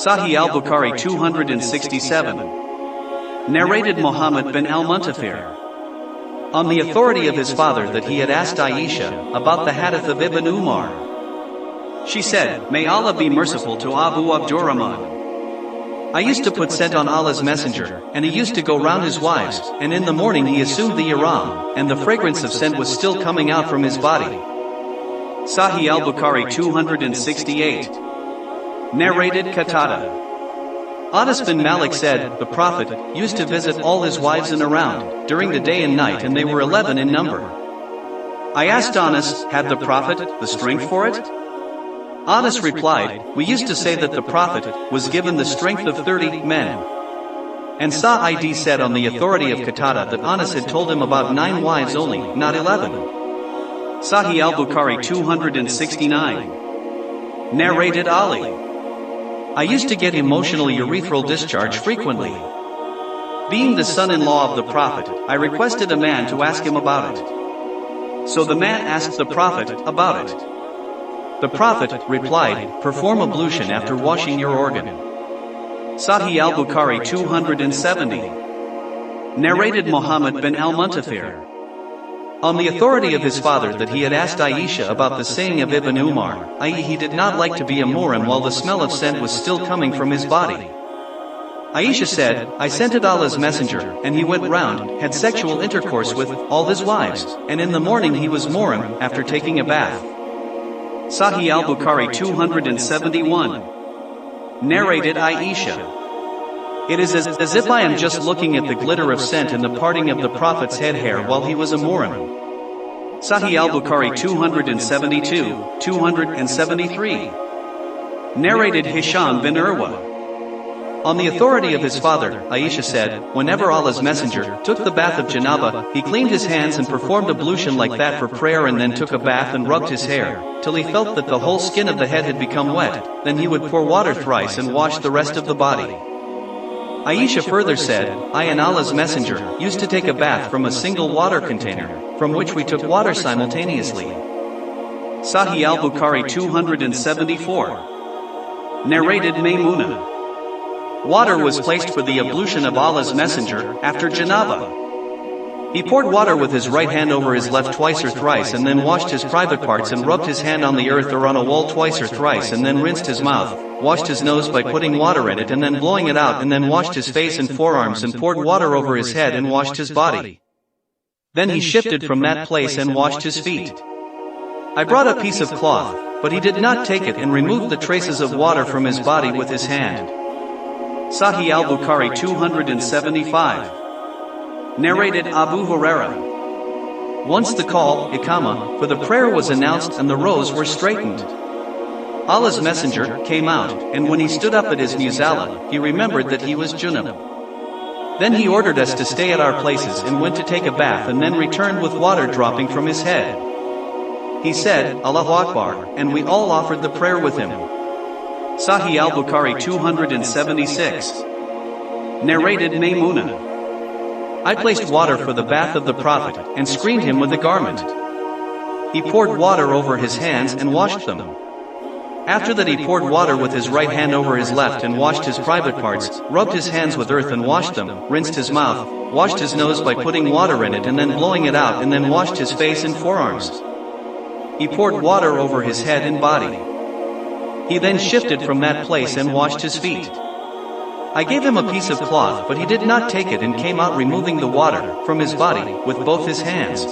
Sahih al-Bukhari 267. Narrated Muhammad bin al-Muntafir, on the authority of his father, that he had asked Aisha about the Hadith of Ibn Umar. She said, "May Allah be merciful to Abu Abdurrahman. I used to put scent on Allah's messenger, and he used to go round his wives, and in the morning he assumed the ihram, and the fragrance of scent was still coming out from his body." Sahih al-Bukhari 268. Narrated Qatada. Anas bin Malik said, "The Prophet used to visit all his wives in around, during the day and night, and they were 11 in number." I asked Anas, had the Prophet the strength for it? Anas replied, "We used to say that the Prophet was given the strength of 30 men. And Sa'id said on the authority of Qatada that Anas had told him about 9 wives only, not 11. Sahih al-Bukhari 269. Narrated Ali. I used to get emotional urethral discharge frequently. Being the son-in-law of the Prophet, I requested a man to ask him about it. So the man asked the Prophet about it. The Prophet replied, "Perform ablution after washing your organ." Sahih al-Bukhari 270. Narrated Muhammad bin al-Muntafir, on the authority of his father, that he had asked Aisha about the saying of Ibn Umar, i.e. he did not like to be a muhrim while the smell of scent was still coming from his body. Aisha said, "I scented Allah's messenger, and he went round, had sexual intercourse with all his wives, and in the morning he was muhrim after taking a bath." Sahih al-Bukhari 271. Narrated Aisha. It is as if I am just looking at the glitter of scent in the parting of the Prophet's head hair while he was a muhrim. Sahih al-Bukhari 272, 273. Narrated Hisham bin Urwa. On the authority of his father, Aisha said, "Whenever Allah's messenger took the bath of Janaba, he cleaned his hands and performed ablution like that for prayer, and then took a bath and rubbed his hair, till he felt that the whole skin of the head had become wet. Then he would pour water thrice and wash the rest of the body." Aisha further said, "I and Allah's messenger used to take a bath from a single water container, from which we took water simultaneously." Sahih al-Bukhari 274. Narrated Maymuna. Water was placed for the ablution of Allah's messenger after Janaba. He poured water with his right hand over his left twice or thrice, and then washed his private parts and rubbed his hand on the earth or on a wall twice or thrice, and then rinsed his mouth, washed his nose by putting water in it and then blowing it out, and then washed his face and forearms and poured water over his head and washed his body. Then he shifted from that place and washed his feet. I brought a piece of cloth, but he did not take it and removed the traces of water from his body with his hand. Sahih al-Bukhari 275. Narrated Abu Hurairah. Once the call, Iqama, for the prayer was announced and the rows were straightened. Allah's messenger came out, and when he stood up at his musalla, he remembered that he was junub. Then he ordered us to stay at our places and went to take a bath, and then returned with water dropping from his head. He said, "Allahu Akbar," and we all offered the prayer with him. Sahih al-Bukhari 276. Narrated Maymuna. I placed water for the bath of the Prophet, and screened him with a garment. He poured water over his hands and washed them. After that he poured water with his right hand over his left and washed his private parts, rubbed his hands with earth and washed them, rinsed his mouth, washed his nose by putting water in it and then blowing it out, and then washed his face and forearms. He poured water over his head and body. He then shifted from that place and washed his feet. I gave him a piece of cloth, but he did not take it and came out removing the water from his body with both his hands.